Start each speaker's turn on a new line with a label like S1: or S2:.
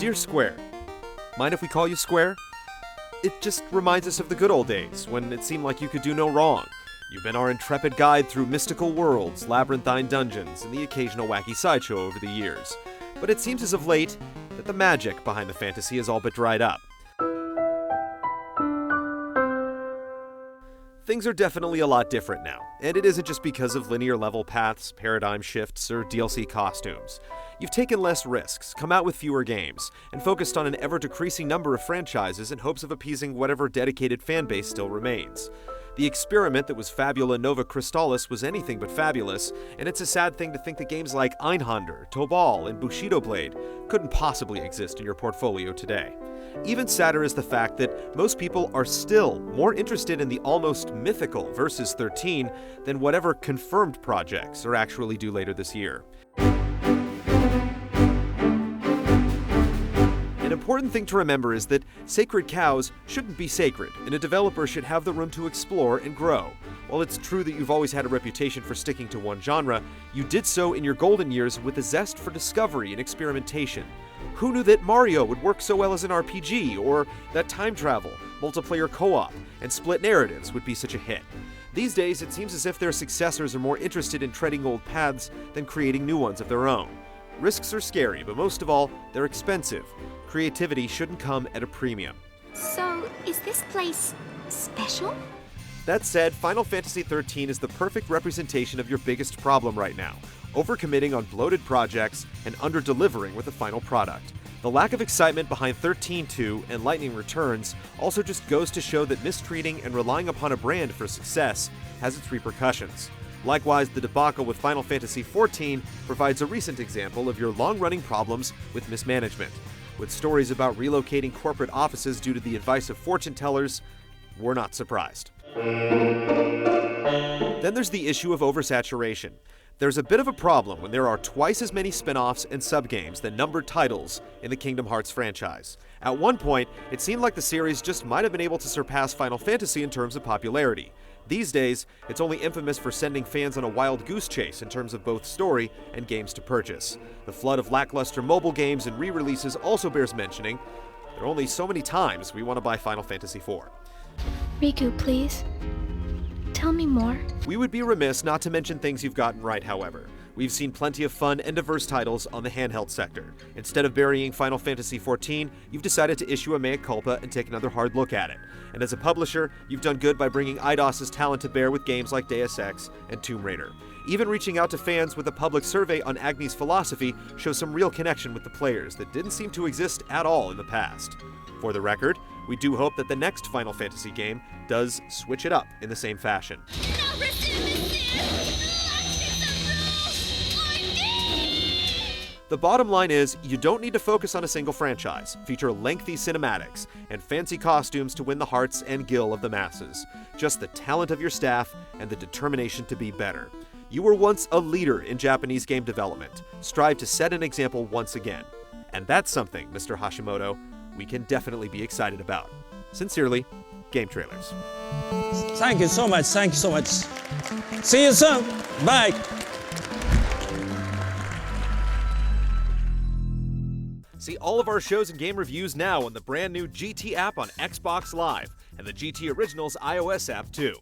S1: Dear Square, mind if we call you Square? It just reminds us of the good old days, when it seemed like you could do no wrong. You've been our intrepid guide through mystical worlds, labyrinthine dungeons, and the occasional wacky sideshow over the years. But it seems as of late that the magic behind the fantasy has all but dried up. Things are definitely a lot different now, and it isn't just because of linear level paths, paradigm shifts, or DLC costumes. You've taken less risks, come out with fewer games, and focused on an ever-decreasing number of franchises in hopes of appeasing whatever dedicated fanbase still remains. The experiment that was Fabula Nova Crystallis was anything but fabulous, and it's a sad thing to think that games like Einhander, Tobal, and Bushido Blade couldn't possibly exist in your portfolio today. Even sadder is the fact that most people are still more interested in the almost mythical Versus 13 than whatever confirmed projects are actually due later this year. An important thing to remember is that sacred cows shouldn't be sacred, and a developer should have the room to explore and grow. While it's true that you've always had a reputation for sticking to one genre, you did so in your golden years with a zest for discovery and experimentation. Who knew that Mario would work so well as an RPG, or that time travel, multiplayer co-op, and split narratives would be such a hit? These days, it seems as if their successors are more interested in treading old paths than creating new ones of their own. Risks are scary, but most of all, they're expensive. Creativity shouldn't come at a premium.
S2: So, is this place special?
S1: That said, Final Fantasy XIII is the perfect representation of your biggest problem right now: overcommitting on bloated projects and under-delivering with the final product. The lack of excitement behind 13-2 and Lightning Returns also just goes to show that mistreating and relying upon a brand for success has its repercussions. Likewise, the debacle with Final Fantasy XIV provides a recent example of your long-running problems with mismanagement. With stories about relocating corporate offices due to the advice of fortune tellers, we're not surprised. Then there's the issue of oversaturation. There's a bit of a problem when there are twice as many spin-offs and subgames than numbered titles in the Kingdom Hearts franchise. At one point, it seemed like the series just might have been able to surpass Final Fantasy in terms of popularity. These days, it's only infamous for sending fans on a wild goose chase in terms of both story and games to purchase. The flood of lackluster mobile games and re-releases also bears mentioning. There are only so many times we want to buy Final Fantasy IV.
S2: Riku, please. Tell me more.
S1: We would be remiss not to mention things you've gotten right, however. We've seen plenty of fun and diverse titles on the handheld sector. Instead of burying Final Fantasy XIV, you've decided to issue a mea culpa and take another hard look at it. And as a publisher, you've done good by bringing Eidos's talent to bear with games like Deus Ex and Tomb Raider. Even reaching out to fans with a public survey on Agni's philosophy shows some real connection with the players that didn't seem to exist at all in the past. For the record, we do hope that the next Final Fantasy game does switch it up in the same fashion. The bottom line is, you don't need to focus on a single franchise, feature lengthy cinematics, and fancy costumes to win the hearts and gil of the masses. Just the talent of your staff and the determination to be better. You were once a leader in Japanese game development. Strive to set an example once again. And that's something, Mr. Hashimoto, we can definitely be excited about. Sincerely, GameTrailers.
S3: Thank you so much. Thank you so much. See you soon. Bye.
S1: See all of our shows and game reviews now on the brand new GT app on Xbox Live and the GT Originals iOS app too.